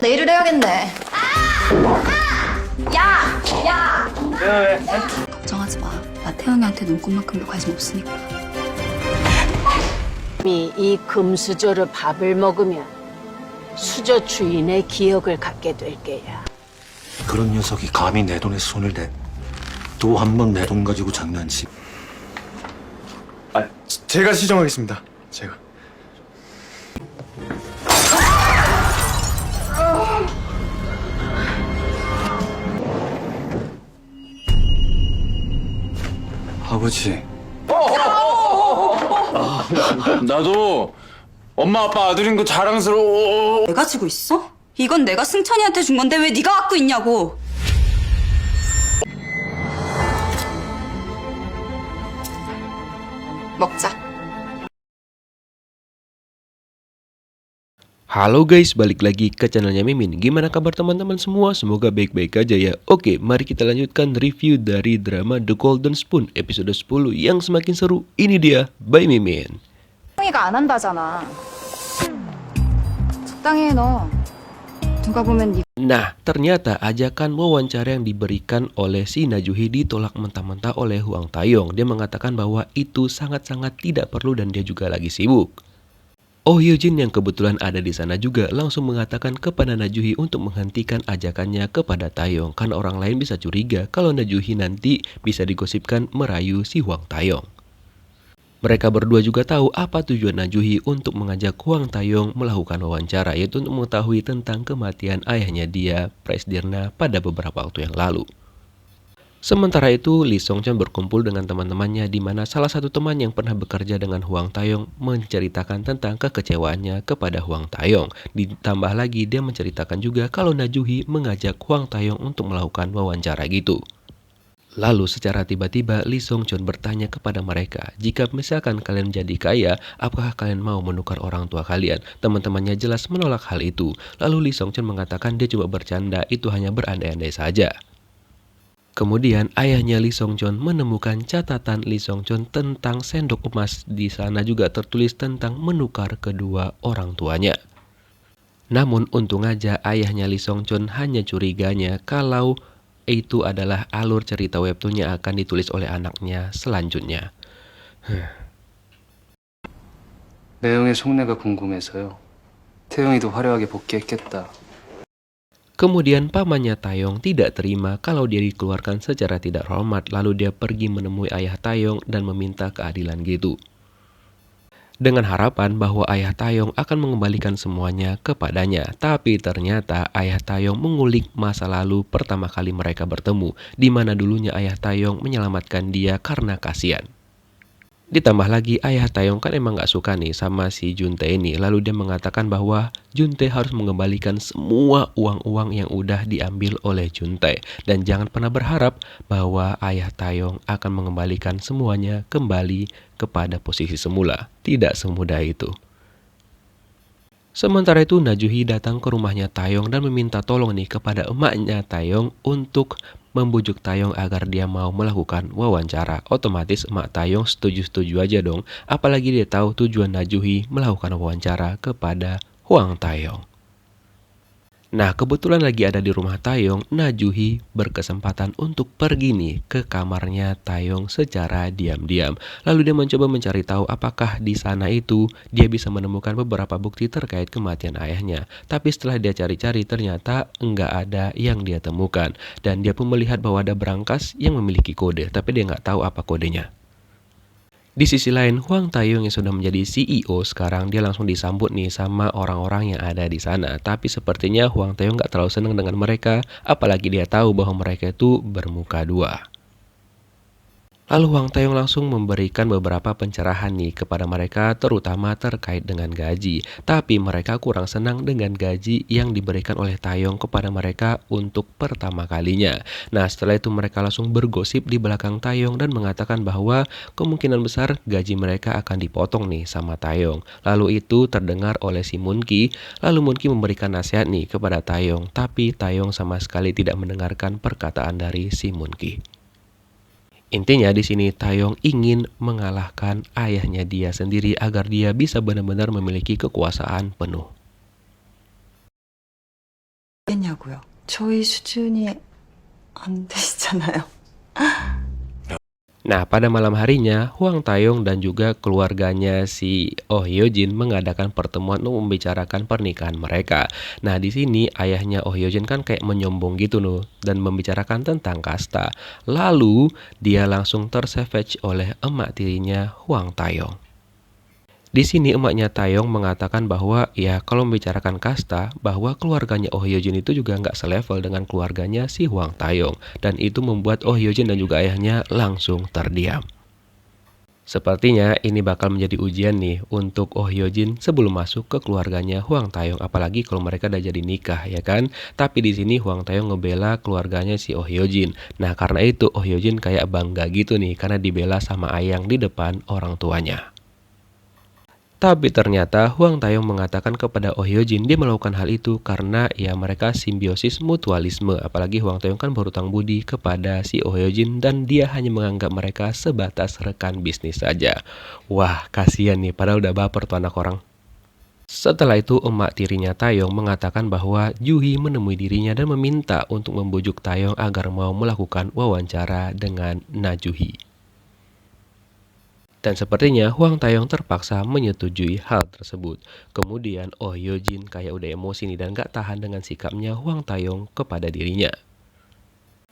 내일을 해야겠네. 야! 야! 걱정하지 마. 나 태영이한테 눈꽃만큼도 관심 없으니까. 이 금수저로 밥을 먹으면 수저 주인의 기억을 갖게 될 게야. 그런 녀석이 감히 내 돈에 손을 대. 또 한 번 내 돈 가지고 장난치. 제가 시정하겠습니다. 제가. 아버지. 나도 엄마 아빠 아들인 거 자랑스러워. 내가 지고 있어? 이건 내가 승천이한테 준 건데 왜 네가 갖고 있냐고. 먹자. Halo guys, balik lagi ke channelnya Mimin. Gimana kabar teman-teman semua? Semoga baik-baik aja ya. Oke, mari kita lanjutkan review dari drama The Golden Spoon episode 10 yang semakin seru. Ini dia, by Mimin. 형이가 안 한다잖아. 적당히 해 너. 누가 보면 네 Nah, ternyata ajakan wawancara yang diberikan oleh si Najuhi ditolak mentah-mentah oleh Hwang Tae-yong. Dia mengatakan bahwa itu sangat-sangat tidak perlu dan dia juga lagi sibuk. Oh Hyojin yang kebetulan ada di sana juga langsung mengatakan kepada Najuhi untuk menghentikan ajakannya kepada Taeyong karena orang lain bisa curiga kalau Najuhi nanti bisa digosipkan merayu si Hwang Tae-yong. Mereka berdua juga tahu apa tujuan Najuhi untuk mengajak Hwang Tae-yong melakukan wawancara, yaitu untuk mengetahui tentang kematian ayahnya dia, Presdirna, pada beberapa waktu yang lalu. Sementara itu, Lee Song-cheon berkumpul dengan teman-temannya di mana salah satu teman yang pernah bekerja dengan Hwang Tae-yong menceritakan tentang kekecewaannya kepada Hwang Tae-yong. Ditambah lagi dia menceritakan juga kalau Najuhi mengajak Hwang Tae-yong untuk melakukan wawancara gitu. Lalu secara tiba-tiba Lee Song-cheon bertanya kepada mereka, jika misalkan kalian jadi kaya, apakah kalian mau menukar orang tua kalian? Teman-temannya jelas menolak hal itu. Lalu Lee Song-cheon mengatakan dia coba bercanda, itu hanya berandai-andai saja. Kemudian ayahnya Lee Song-cheon menemukan catatan Lee Song-cheon tentang sendok emas. Di sana juga tertulis tentang menukar kedua orang tuanya. Namun untung aja ayahnya Lee Song-cheon hanya curiganya kalau itu adalah alur cerita webtoon yang akan ditulis oleh anaknya selanjutnya. 매형의 속내가 궁금해서요. 태영이도 화려하게 복귀했겠다. Kemudian pamannya Taeyong tidak terima kalau dia dikeluarkan secara tidak hormat, lalu dia pergi menemui ayah Taeyong dan meminta keadilan gitu. Dengan harapan bahwa ayah Taeyong akan mengembalikan semuanya kepadanya. Tapi ternyata ayah Taeyong mengulik masa lalu pertama kali mereka bertemu, di mana dulunya ayah Taeyong menyelamatkan dia karena kasihan. Ditambah lagi ayah Taeyong kan emang gak suka nih sama si Juntae ini. Lalu dia mengatakan bahwa Juntae harus mengembalikan semua uang-uang yang udah diambil oleh Juntae. Dan jangan pernah berharap bahwa ayah Taeyong akan mengembalikan semuanya kembali kepada posisi semula. Tidak semudah itu. Sementara itu Najuhi datang ke rumahnya Taeyong dan meminta tolong nih kepada emaknya Taeyong untuk membujuk Taeyong agar dia mau melakukan wawancara. Otomatis emak Taeyong setuju-setuju aja dong, apalagi dia tahu tujuan Najuhi melakukan wawancara kepada Hwang Tae-yong. Nah, kebetulan lagi ada di rumah Taeyong, Najuhi berkesempatan untuk pergi nih ke kamarnya Taeyong secara diam-diam. Lalu dia mencoba mencari tahu apakah di sana itu dia bisa menemukan beberapa bukti terkait kematian ayahnya. Tapi setelah dia cari-cari ternyata enggak ada yang dia temukan. Dan dia pun melihat bahwa ada berangkas yang memiliki kode, tapi dia nggak tahu apa kodenya. Di sisi lain, Hwang Tae-yong yang sudah menjadi CEO sekarang dia langsung disambut nih sama orang-orang yang ada di sana. Tapi sepertinya Hwang Tae-yong nggak terlalu senang dengan mereka, apalagi dia tahu bahwa mereka itu bermuka dua. Lalu Hwang Tae-yong langsung memberikan beberapa pencerahan nih kepada mereka, terutama terkait dengan gaji. Tapi mereka kurang senang dengan gaji yang diberikan oleh Taeyong kepada mereka untuk pertama kalinya. Nah, setelah itu mereka langsung bergosip di belakang Taeyong dan mengatakan bahwa kemungkinan besar gaji mereka akan dipotong nih sama Taeyong. Lalu itu terdengar oleh si Moon-ki. Lalu Moon-ki memberikan nasihat nih kepada Taeyong, tapi Taeyong sama sekali tidak mendengarkan perkataan dari si Moon-ki. Intinya di sini Taeyong ingin mengalahkan ayahnya dia sendiri agar dia bisa benar-benar memiliki kekuasaan penuh. 되냐고요. 저희 수준이 안 되시잖아요. Nah, pada malam harinya, Hwang Tae-yong dan juga keluarganya si Oh Hyo-jin mengadakan pertemuan untuk membicarakan pernikahan mereka. Nah, di sini ayahnya Oh Hyo-jin kan kayak menyombong gitu loh dan membicarakan tentang kasta. Lalu, dia langsung tersavage oleh emak tirinya Hwang Tae-yong. Di sini emaknya Taeyong mengatakan bahwa ya kalau membicarakan kasta, bahwa keluarganya Oh Hyo-jin itu juga nggak selevel dengan keluarganya si Hwang Tae-yong. Dan itu membuat Oh Hyo-jin dan juga ayahnya langsung terdiam. Sepertinya ini bakal menjadi ujian nih untuk Oh Hyo-jin sebelum masuk ke keluarganya Hwang Tae-yong, apalagi kalau mereka udah jadi nikah ya kan. Tapi di sini Hwang Tae-yong ngebela keluarganya si Oh Hyo-jin. Nah, karena itu Oh Hyo-jin kayak bangga gitu nih karena dibela sama ayang di depan orang tuanya. Tapi ternyata Hwang Tae-yong mengatakan kepada Oh Hyo-jin dia melakukan hal itu karena ya mereka simbiosis mutualisme. Apalagi Hwang Tae-yong kan berhutang budi kepada si Oh Hyo-jin dan dia hanya menganggap mereka sebatas rekan bisnis saja. Wah, kasihan nih padahal udah baper tuh anak orang. Setelah itu emak tirinya Taeyong mengatakan bahwa Ju-hee menemui dirinya dan meminta untuk membujuk Taeyong agar mau melakukan wawancara dengan Na Ju-hee. Dan sepertinya Hwang Tae-yong terpaksa menyetujui hal tersebut. Kemudian Oh Hyo-jin kayak udah emosi nih dan gak tahan dengan sikapnya Hwang Tae-yong kepada dirinya.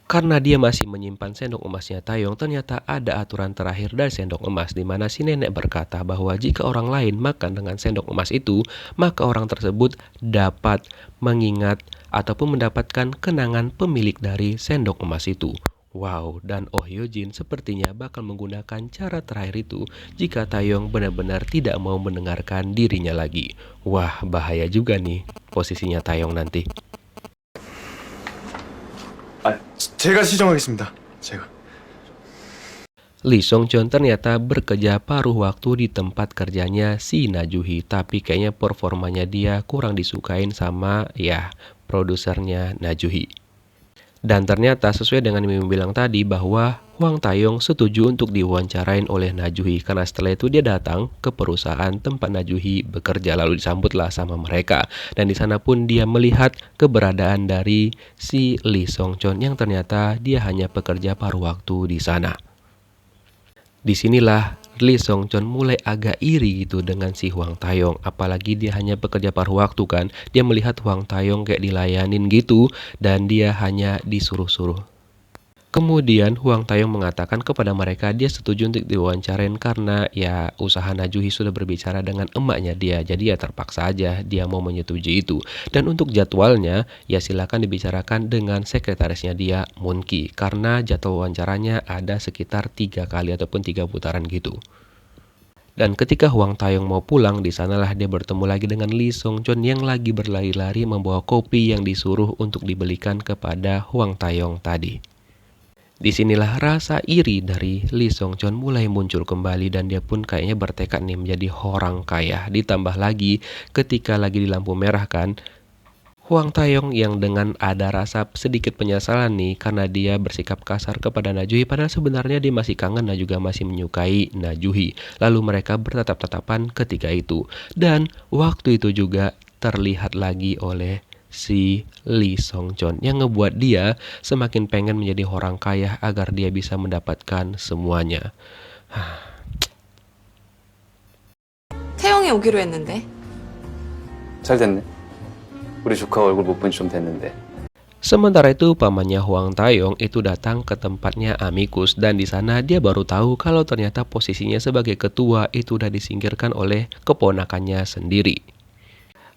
Karena dia masih menyimpan sendok emasnya Taeyong, ternyata ada aturan terakhir dari sendok emas di mana si nenek berkata bahwa jika orang lain makan dengan sendok emas itu, maka orang tersebut dapat mengingat ataupun mendapatkan kenangan pemilik dari sendok emas itu. Wow, dan Oh Hyo-jin sepertinya bakal menggunakan cara terakhir itu jika Taeyong benar-benar tidak mau mendengarkan dirinya lagi. Wah, bahaya juga nih posisinya Taeyong nanti. 제가 시정하겠습니다. 제가. Lee Song-cheon ternyata bekerja paruh waktu di tempat kerjanya si Na Ju-hee, tapi kayaknya performanya dia kurang disukain sama ya produsernya Na Ju-hee. Dan ternyata sesuai dengan yang Mimin bilang tadi bahwa Hwang Tae-yong setuju untuk diwawancarain oleh Na Ju-hee karena setelah itu dia datang ke perusahaan tempat Na Ju-hee bekerja lalu disambutlah sama mereka. Dan di sana pun dia melihat keberadaan dari si Lee Song-cheon yang ternyata dia hanya pekerja paruh waktu di sana. Disinilah Lee Song-cheon mulai agak iri gitu dengan si Hwang Tae-yong. Apalagi dia hanya bekerja paruh waktu kan. Dia melihat Hwang Tae-yong kayak dilayanin gitu dan dia hanya disuruh-suruh. Kemudian Hwang Tae-yong mengatakan kepada mereka dia setuju untuk diwawancarain karena ya usaha Na Ju-hee sudah berbicara dengan emaknya dia. Jadi ya terpaksa aja dia mau menyetujui itu. Dan untuk jadwalnya ya silakan dibicarakan dengan sekretarisnya dia Moon Ki. Karena jadwal wawancaranya ada sekitar 3 kali ataupun 3 putaran gitu. Dan ketika Hwang Tae-yong mau pulang, di sanalah dia bertemu lagi dengan Lee Song-cheon yang lagi berlari-lari membawa kopi yang disuruh untuk dibelikan kepada Hwang Tae-yong tadi. Disinilah rasa iri dari Lee Song-cheon mulai muncul kembali dan dia pun kayaknya bertekad nih menjadi orang kaya. Ditambah lagi ketika lagi di lampu merah kan, Hwang Tae-yong yang dengan ada rasa sedikit penyesalan nih karena dia bersikap kasar kepada Na Ju-hee padahal sebenarnya dia masih kangen dan juga masih menyukai Na Ju-hee. Lalu mereka bertatap-tatapan ketika itu. Dan waktu itu juga terlihat lagi oleh si Lee Song-cheon yang ngebuat dia semakin pengen menjadi orang kaya agar dia bisa mendapatkan semuanya. 태영이 오기로 했는데. 잘 됐네. 우리 조카 얼굴 못 본 지 좀 됐는데. Sementara itu pamannya Hwang Tae-yong itu datang ke tempatnya Amicus dan di sana dia baru tahu kalau ternyata posisinya sebagai ketua itu udah disingkirkan oleh keponakannya sendiri.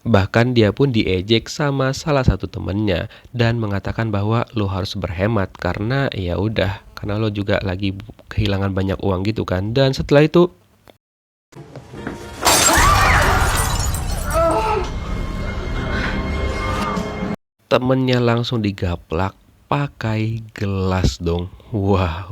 Bahkan dia pun diejek sama salah satu temennya dan mengatakan bahwa lo harus berhemat karena ya udah karena lo juga lagi kehilangan banyak uang gitu kan. Dan setelah itu temennya langsung digaplak pakai gelas dong. Wah.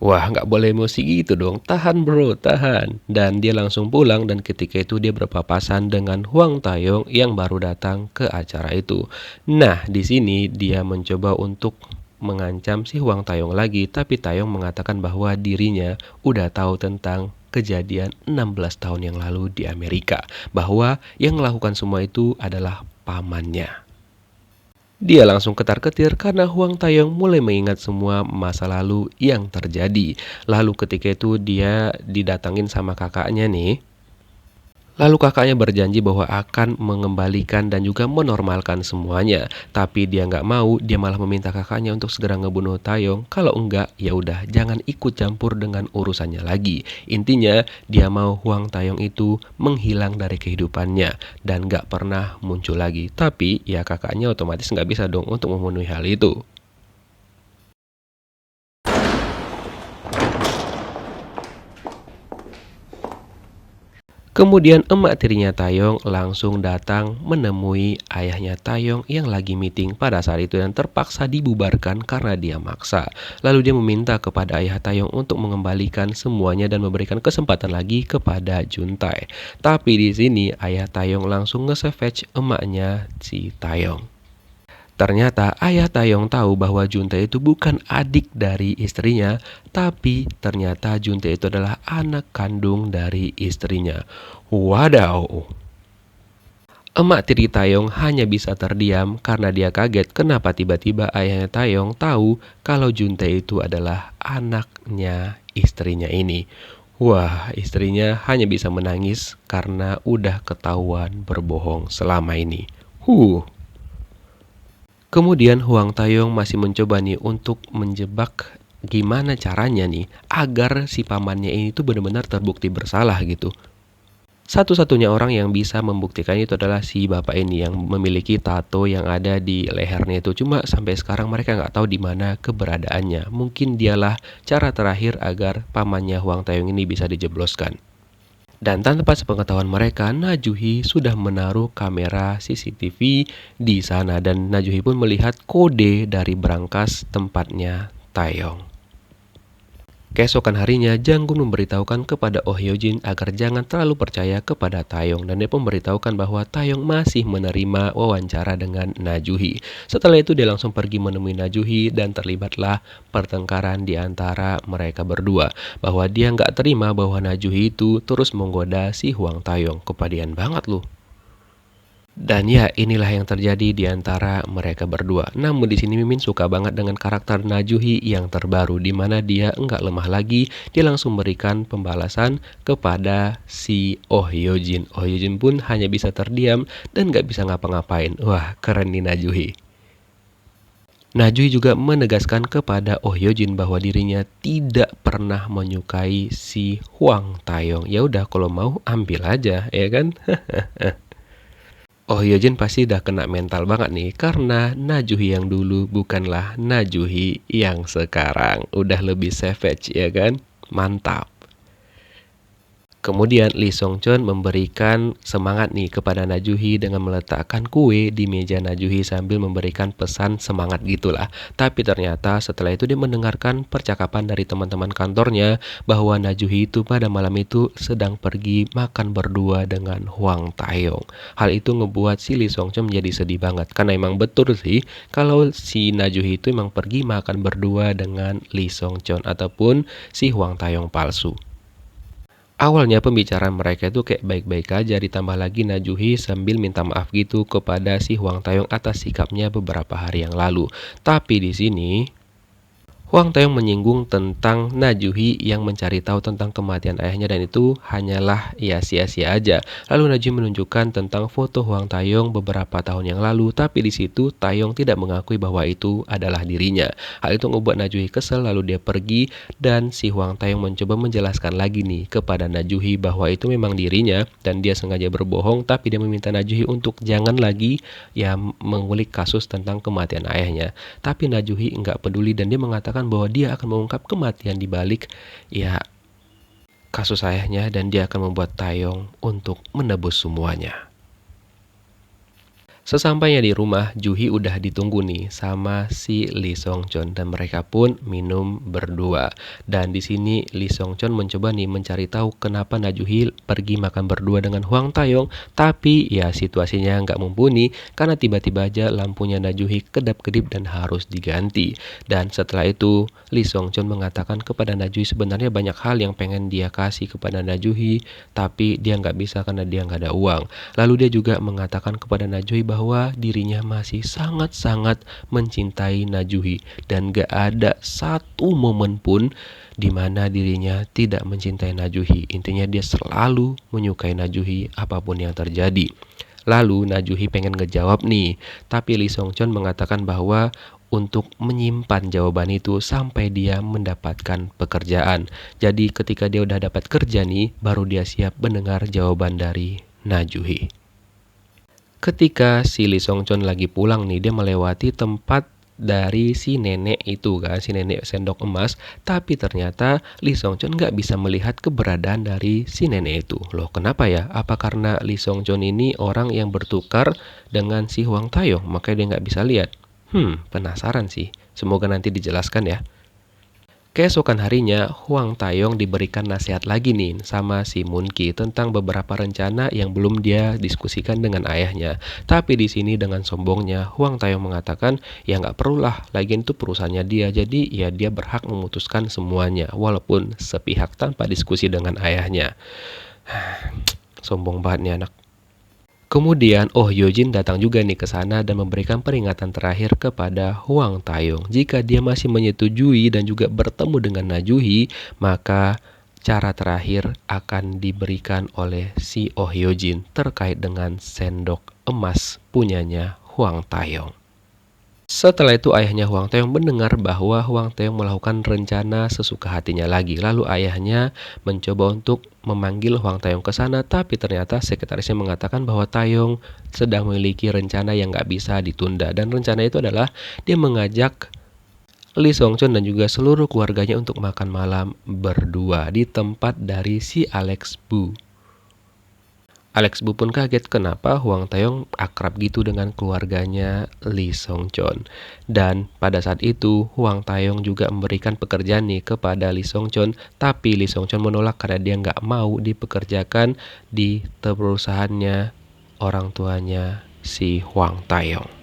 Wah, nggak boleh emosi gitu dong. Tahan bro, tahan. Dan dia langsung pulang dan ketika itu dia berpapasan dengan Hwang Tae-yong yang baru datang ke acara itu. Nah, di sini dia mencoba untuk mengancam si Hwang Tae-yong lagi, tapi Tae-yong mengatakan bahwa dirinya udah tahu tentang kejadian 16 tahun yang lalu di Amerika, bahwa yang melakukan semua itu adalah pamannya. Dia langsung ketar-ketir karena Huang Taeyong mulai mengingat semua masa lalu yang terjadi. Lalu ketika itu dia didatangin sama kakaknya nih. Lalu kakaknya berjanji bahwa akan mengembalikan dan juga menormalkan semuanya. Tapi dia nggak mau, dia malah meminta kakaknya untuk segera ngebunuh Taeyong. Kalau enggak, ya udah jangan ikut campur dengan urusannya lagi. Intinya dia mau Huang Taeyong itu menghilang dari kehidupannya dan nggak pernah muncul lagi. Tapi ya kakaknya otomatis nggak bisa dong untuk memenuhi hal itu. Kemudian emak tirinya Taeyong langsung datang menemui ayahnya Taeyong yang lagi meeting pada saat itu dan terpaksa dibubarkan karena dia maksa. Lalu dia meminta kepada ayah Taeyong untuk mengembalikan semuanya dan memberikan kesempatan lagi kepada Juntae. Tapi di sini ayah Taeyong langsung nge-savage emaknya si Taeyong. Ternyata ayah Taeyong tahu bahwa Juntae itu bukan adik dari istrinya, tapi ternyata Juntae itu adalah anak kandung dari istrinya. Wadaw! Emak tiri Taeyong hanya bisa terdiam karena dia kaget kenapa tiba-tiba ayahnya Taeyong tahu kalau Juntae itu adalah anaknya istrinya ini. Wah, istrinya hanya bisa menangis karena udah ketahuan berbohong selama ini. Kemudian Huang Taeyong masih mencoba nih untuk menjebak gimana caranya nih agar si pamannya ini tuh benar-benar terbukti bersalah gitu. Satu-satunya orang yang bisa membuktikan itu adalah si bapak ini yang memiliki tato yang ada di lehernya itu. Cuma sampai sekarang mereka nggak tahu di mana keberadaannya. Mungkin dialah cara terakhir agar pamannya Huang Taeyong ini bisa dijebloskan. Dan tanpa sepengetahuan mereka, Najuhi sudah menaruh kamera CCTV di sana dan Najuhi pun melihat kode dari brankas tempatnya Taeyong. Keesokan harinya, Jang-gun memberitahukan kepada Oh Hyo-jin agar jangan terlalu percaya kepada Taeyong dan dia pun memberitahukan bahwa Taeyong masih menerima wawancara dengan Najuhi. Setelah itu dia langsung pergi menemui Najuhi dan terlibatlah pertengkaran di antara mereka berdua, bahwa dia nggak terima bahwa Najuhi itu terus menggoda si Huang Taeyong. Kepedian banget loh. Dan ya, inilah yang terjadi di antara mereka berdua. Namun di sini Mimin suka banget dengan karakter Najuhi yang terbaru, di mana dia enggak lemah lagi, dia langsung memberikan pembalasan kepada si Oh Hyo-jin. Oh Hyo-jin pun hanya bisa terdiam dan nggak bisa ngapa-ngapain. Wah, keren nih Najuhi. Najuhi juga menegaskan kepada Oh Hyo-jin bahwa dirinya tidak pernah menyukai si Huang Taeyong. Ya udah, kalau mau ambil aja, ya kan? Oh Hyo-jin pasti udah kena mental banget nih karena Najuhi yang dulu bukanlah Najuhi yang sekarang. Udah lebih savage ya kan? Mantap. Kemudian Lee Song-cheon memberikan semangat nih kepada Najuhi dengan meletakkan kue di meja Najuhi sambil memberikan pesan semangat gitulah. Tapi ternyata setelah itu dia mendengarkan percakapan dari teman-teman kantornya bahwa Najuhi itu pada malam itu sedang pergi makan berdua dengan Huang Taeyong. Hal itu ngebuat si Lee Song-cheon menjadi sedih banget karena emang betul sih kalau si Najuhi itu emang pergi makan berdua dengan Lee Song-cheon ataupun si Huang Taeyong palsu. Awalnya pembicaraan mereka itu kayak baik-baik aja, ditambah lagi Najuhi sambil minta maaf gitu kepada si Huang Taeyong atas sikapnya beberapa hari yang lalu. Tapi di sini Huang Taeyong menyinggung tentang Najuhi yang mencari tahu tentang kematian ayahnya dan itu hanyalah ya sia-sia aja. Lalu Najuhi menunjukkan tentang foto Huang Taeyong beberapa tahun yang lalu, tapi di situ Taeyong tidak mengakui bahwa itu adalah dirinya. Hal itu membuat Najuhi kesel, lalu dia pergi dan si Huang Taeyong mencoba menjelaskan lagi nih kepada Najuhi bahwa itu memang dirinya dan dia sengaja berbohong, tapi dia meminta Najuhi untuk jangan lagi ya mengulik kasus tentang kematian ayahnya. Tapi Najuhi nggak peduli dan dia mengatakan bahwa dia akan mengungkap kematian di balik ya kasus ayahnya dan dia akan membuat Taeyong untuk menebus semuanya. Sesampainya di rumah, Juhi udah ditunggu nih sama si Lee Song Chon dan mereka pun minum berdua. Dan di sini Lee Song Chon mencoba nih mencari tahu kenapa Najuhi pergi makan berdua dengan Hwang Tae-yong, tapi ya situasinya nggak mumpuni karena tiba-tiba aja lampunya Najuhi kedap-kedip dan harus diganti. Dan setelah itu Lee Song Chon mengatakan kepada Najuhi sebenarnya banyak hal yang pengen dia kasih kepada Najuhi, tapi dia nggak bisa karena dia nggak ada uang. Lalu dia juga mengatakan kepada Najuhi bahwa dirinya masih sangat-sangat mencintai Najuhi dan gak ada satu momen pun di mana dirinya tidak mencintai Najuhi. Intinya dia selalu menyukai Najuhi apapun yang terjadi. Lalu Najuhi pengen ngejawab nih, tapi Lee Song Chon mengatakan bahwa untuk menyimpan jawaban itu sampai dia mendapatkan pekerjaan. Jadi ketika dia udah dapat kerja nih, baru dia siap mendengar jawaban dari Najuhi. Ketika si Lee Song Chon lagi pulang nih, dia melewati tempat dari si nenek itu kan, si nenek sendok emas. Tapi ternyata Lee Song Chon nggak bisa melihat keberadaan dari si nenek itu. Loh kenapa ya? Apa karena Lee Song Chon ini orang yang bertukar dengan si Hwang Tae-yong, makanya dia nggak bisa lihat? Penasaran sih. Semoga nanti dijelaskan ya. Keesokan harinya, Hwang Tae-yong diberikan nasihat lagi nih sama si Moon Ki tentang beberapa rencana yang belum dia diskusikan dengan ayahnya. Tapi di sini dengan sombongnya, Hwang Tae-yong mengatakan, ya nggak perlulah, lagian itu perusahaannya dia, jadi ya dia berhak memutuskan semuanya, walaupun sepihak tanpa diskusi dengan ayahnya. Sombong banget nih anak. Kemudian Oh Hyojin datang juga nih ke sana dan memberikan peringatan terakhir kepada Hwang Tae-yong. Jika dia masih menyetujui dan juga bertemu dengan Najuhi, maka cara terakhir akan diberikan oleh si Oh Hyojin terkait dengan sendok emas punyanya Hwang Tae-yong. Setelah itu ayahnya Hwang Tae-yong mendengar bahwa Hwang Tae-yong melakukan rencana sesuka hatinya lagi. Lalu ayahnya mencoba untuk memanggil Hwang Tae-yong ke sana, tapi ternyata sekretarisnya mengatakan bahwa Tae-yong sedang memiliki rencana yang nggak bisa ditunda. Dan rencana itu adalah dia mengajak Lee Song Chon dan juga seluruh keluarganya untuk makan malam berdua di tempat dari si Alex Bu. Alex Bu pun kaget kenapa Hwang Tae-yong akrab gitu dengan keluarganya Lee Song Chon. Dan pada saat itu Hwang Tae-yong juga memberikan pekerjaan nih kepada Lee Song Chon, tapi Lee Song Chon menolak karena dia nggak mau dipekerjakan di perusahaannya orang tuanya si Hwang Tae-yong.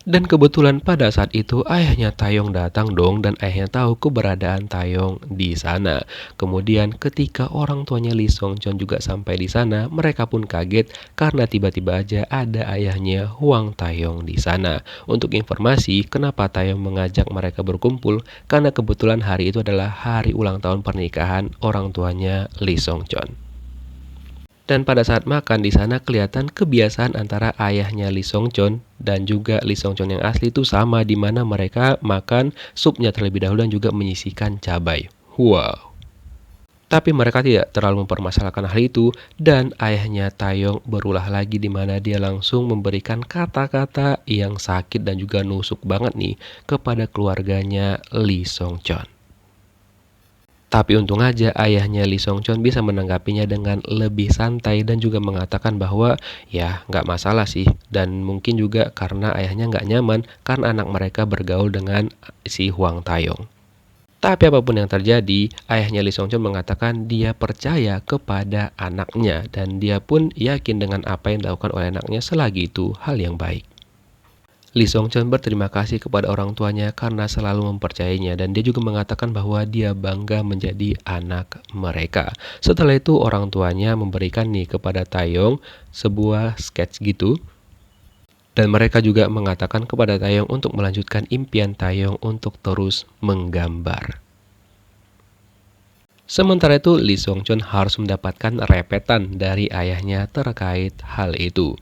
Dan kebetulan pada saat itu ayahnya Tae-yong datang dong, dan ayahnya tahu keberadaan Tae-yong di sana. Kemudian ketika orang tuanya Lee Song Chon juga sampai di sana, mereka pun kaget karena tiba-tiba aja ada ayahnya Hwang Tae-yong di sana. Untuk informasi, kenapa Tae-yong mengajak mereka berkumpul? Karena kebetulan hari itu adalah hari ulang tahun pernikahan orang tuanya Lee Song Chon. Dan pada saat makan di sana kelihatan kebiasaan antara ayahnya Lee Song Chon dan juga Lee Song Chon yang asli itu sama, di mana mereka makan supnya terlebih dahulu dan juga menyisihkan cabai. Wow. Tapi mereka tidak terlalu mempermasalahkan hal itu, dan ayahnya Tae-yong berulah lagi di mana dia langsung memberikan kata-kata yang sakit dan juga nusuk banget nih kepada keluarganya Lee Song Chon. Tapi untung aja ayahnya Lee Song Chon bisa menanggapinya dengan lebih santai dan juga mengatakan bahwa ya nggak masalah sih, dan mungkin juga karena ayahnya nggak nyaman karena anak mereka bergaul dengan si Hwang Tae-yong. Tapi apapun yang terjadi, ayahnya Lee Song Chon mengatakan dia percaya kepada anaknya dan dia pun yakin dengan apa yang dilakukan oleh anaknya selagi itu hal yang baik. Lee Song Chon berterima kasih kepada orang tuanya karena selalu mempercayainya, dan dia juga mengatakan bahwa dia bangga menjadi anak mereka. Setelah itu orang tuanya memberikan nih kepada Tae-yong sebuah sketch gitu, dan mereka juga mengatakan kepada Tae-yong untuk melanjutkan impian Tae-yong untuk terus menggambar. Sementara itu Lee Song Chon harus mendapatkan repetan dari ayahnya terkait hal itu.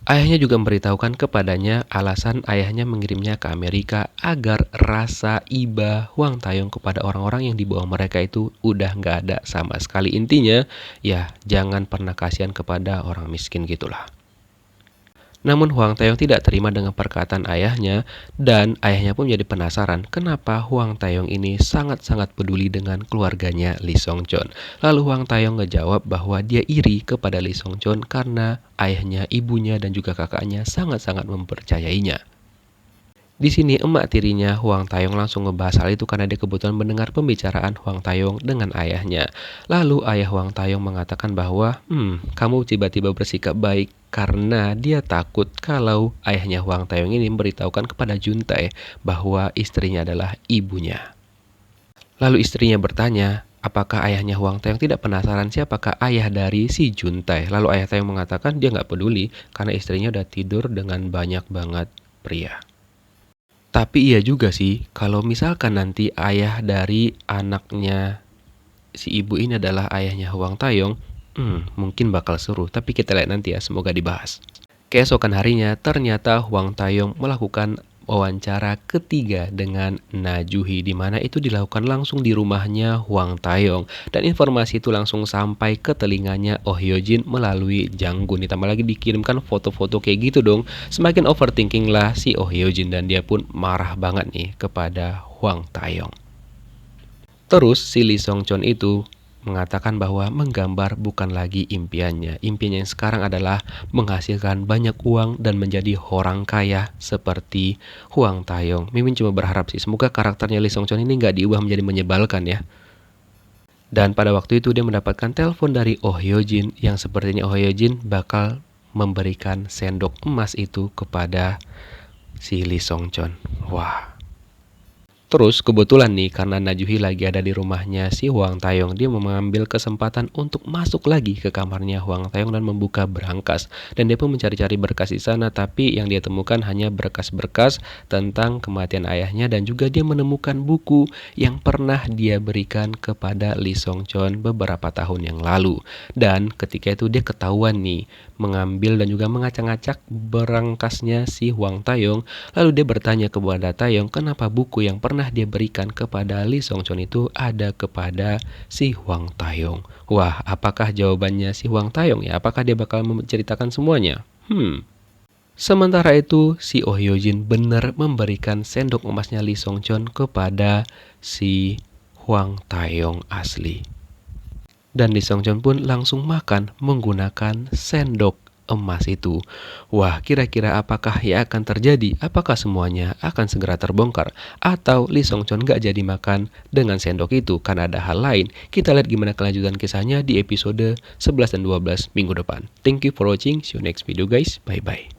Ayahnya juga memberitahukan kepadanya alasan ayahnya mengirimnya ke Amerika agar rasa iba Hwang Tae-yong kepada orang-orang yang di bawah mereka itu udah nggak ada sama sekali. Intinya, ya jangan pernah kasihan kepada orang miskin gitulah. Namun Huang Taeyong tidak terima dengan perkataan ayahnya dan ayahnya pun menjadi penasaran kenapa Huang Taeyong ini sangat-sangat peduli dengan keluarganya Lee Song-cheon. Lalu Huang Taeyong ngejawab bahwa dia iri kepada Lee Song-cheon karena ayahnya, ibunya, dan juga kakaknya sangat-sangat mempercayainya. Di sini emak tirinya Huang Taeyong langsung ngebahas hal itu karena dia kebetulan mendengar pembicaraan Huang Taeyong dengan ayahnya. Lalu ayah Huang Taeyong mengatakan bahwa, kamu tiba-tiba bersikap baik karena dia takut kalau ayahnya Huang Taeyong ini memberitahukan kepada Juntae bahwa istrinya adalah ibunya. Lalu istrinya bertanya, apakah ayahnya Huang Taeyong tidak penasaran siapakah ayah dari si Juntae? Lalu ayah Taeyong mengatakan dia nggak peduli karena istrinya udah tidur dengan banyak banget pria. Tapi iya juga sih, kalau misalkan nanti ayah dari anaknya si ibu ini adalah ayahnya Huang Taeyong, mungkin bakal seru. Tapi kita lihat nanti ya, semoga dibahas. Keesokan harinya, ternyata Huang Taeyong melakukan wawancara ketiga dengan Na Ju-hee, di mana itu dilakukan langsung di rumahnya Huang Taeyong, dan informasi itu langsung sampai ke telinganya Oh Hyo-jin melalui Jang-gun. Ditambah lagi dikirimkan foto-foto kayak gitu dong. Semakin overthinking lah si Oh Hyo-jin dan dia pun marah banget nih kepada Huang Taeyong. Terus si Lee Song-cheon itu mengatakan bahwa menggambar bukan lagi impiannya. Impiannya yang sekarang adalah menghasilkan banyak uang dan menjadi orang kaya seperti Huang Taeyong. Mimin cuma berharap sih, semoga karakternya Lee Song-cheon ini nggak diubah menjadi menyebalkan ya. Dan pada waktu itu dia mendapatkan telepon dari Oh Hyo-jin yang sepertinya Oh Hyo-jin bakal memberikan sendok emas itu kepada si Lee Song-cheon. Wah. Terus kebetulan nih karena Na Ju-hee lagi ada di rumahnya si Huang Taeyong, dia mengambil kesempatan untuk masuk lagi ke kamarnya Huang Taeyong dan membuka berangkas. Dan dia pun mencari-cari berkas di sana, tapi yang dia temukan hanya berkas-berkas tentang kematian ayahnya, dan juga dia menemukan buku yang pernah dia berikan kepada Lee Song-cheon beberapa tahun yang lalu. Dan ketika itu dia ketahuan nih mengambil dan juga ngacak-ngacak berangkasnya si Huang Taeyong. Lalu dia bertanya kepada Taeyong kenapa buku yang pernah dia berikan kepada Lee Song-cheon itu ada kepada si Huang Taeyong. Wah, apakah jawabannya si Huang Taeyong ya? Apakah dia bakal menceritakan semuanya? Sementara itu, si Oh Hyo-jin benar memberikan sendok emasnya Lee Song-cheon kepada si Huang Taeyong asli. Dan Lee Song-cheon pun langsung makan menggunakan sendok emas itu. Wah, kira-kira apakah yang akan terjadi? Apakah semuanya akan segera terbongkar? Atau Lee Song-cheon gak jadi makan dengan sendok itu karena ada hal lain? Kita lihat gimana kelanjutan kisahnya di episode 11 dan 12 minggu depan. Thank you for watching. See you next video guys. Bye-bye.